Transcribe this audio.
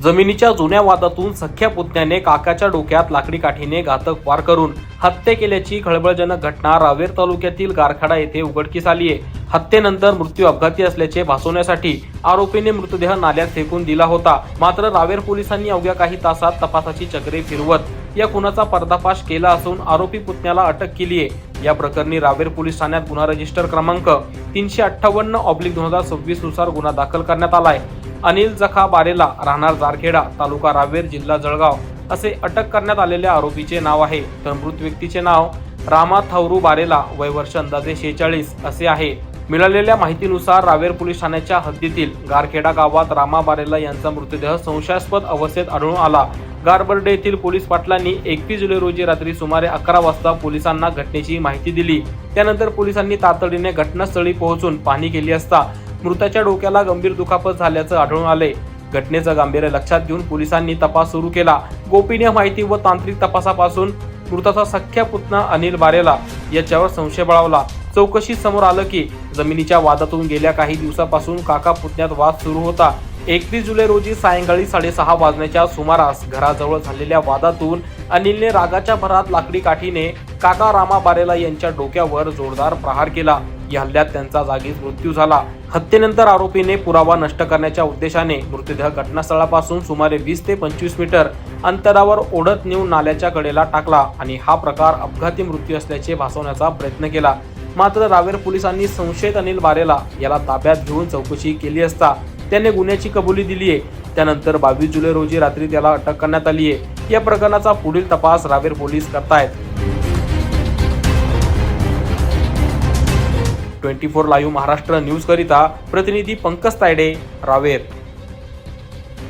जमिनीच्या जुन्या वादातून सख्या पुतण्याने काकाच्या डोक्यात लाकडी काठीने घातक वार करून हत्या केल्याची खळबळजनक घटना रावेर तालुक्यातील गारखेडा येथे उघडकीस आली आहे। हत्येनंतर मृत्यू अपघाती असल्याचे भासवण्यासाठी आरोपीने मृतदेह नाल्यात फेकून दिला होता। मात्र रावेर पोलिसांनी अवघ्या काही तासात तपासाची चक्रे फिरवत या खुनाचा पर्दाफाश केला असून आरोपी पुतण्याला अटक केली आहे। या प्रकरणी रावेर पोलीस ठाण्यात गुन्हा रजिस्टर क्रमांक 358/2026 नुसार गुन्हा दाखल करण्यात आलाय। अनिल जखा बारेला राहणार गारखेडा तालुका रावेर जिल्हा जळगाव असे अटक करण्यात आलेल्या आरोपीचे नाव आहे। तर मृत व्यक्तीचे नाव रामा थौरू बारेला वय वर्ष अंदाजे 46 असे आहे। मिळालेल्या माहितीनुसार रावेर पोलीस ठाण्याच्या हद्दीतील गारखेडा गावात रामा बारेला यांचा मृतदेह संशयास्पद अवस्थेत आढळून आला। गारबर्डे येथील पोलीस पाटलांनी 21 जुलै रोजी रात्री सुमारे 11 वाजता पोलिसांना घटनेची माहिती दिली। त्यानंतर पोलिसांनी तातडीने घटनास्थळी पोहोचून पाहणी केली असता मृताच्या डोक्याला गंभीर दुखापत झाल्याचं आढळून आले। घटनेचं गांभीर्य लक्षात घेऊन पोलिसांनी तपास सुरू केला। गोपनीय माहिती व तांत्रिक तपासापासून मृताचा सख्या पुतना अनिल बारेला याच्यावर संशय बळावला। चौकशी समोर आलं की जमिनीच्या वादातून गेल्या काही दिवसापासून काका पुतण्यात वाद सुरू होता। 31 जुलै रोजी सायंकाळी 6:30 वाजण्याच्या सुमारास घराजवळ झालेल्या वादातून अनिलने रागाच्या भरात लाकडी काठीने काका रामा बारेला यांच्या डोक्यावर जोरदार प्रहार केला। या हल्ल्यात त्यांचा जागीच मृत्यू झाला। हत्येनंतर आरोपीने पुरावा नष्ट करण्याच्या उद्देशाने मृतदेह घटनास्थळापासून सुमारे 20 ते 25 मीटर अंतरावर ओढत नेऊन नाल्याच्या कडेला टाकला आणि हा प्रकार अपघाती मृत्यू असल्याचे भासवण्याचा प्रयत्न केला। मात्र रावेर पोलिसांनी संशयित अनिल बारेला याला ताब्यात घेऊन चौकशी केली असता त्याने गुन्ह्याची कबुली दिली आहे। त्यानंतर 22 जुलै रोजी रात्री त्याला अटक करण्यात आली आहे। या प्रकरणाचा पुढील तपास रावेर पोलीस करतायत। 24 लाईव्ह महाराष्ट्र न्यूज करिता प्रतिनिधी पंकज तायडे, रावेर।